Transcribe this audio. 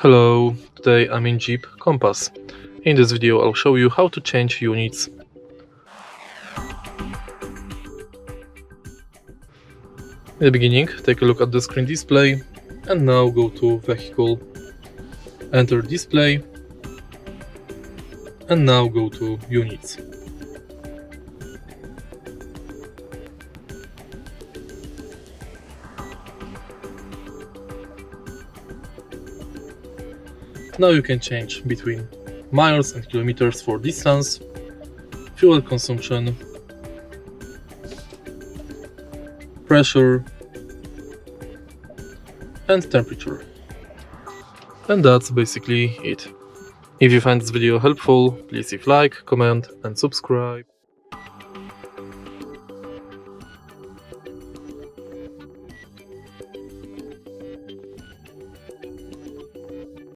Hello, today I'm in Jeep Compass. In this video I'll show you how to change units. In the beginning, take a look at the screen display and now go to Vehicle, enter Display and now go to Units. Now you can change between miles and kilometers for distance, fuel consumption, pressure and temperature. And that's basically it. If you find this video helpful, please leave like, comment and subscribe.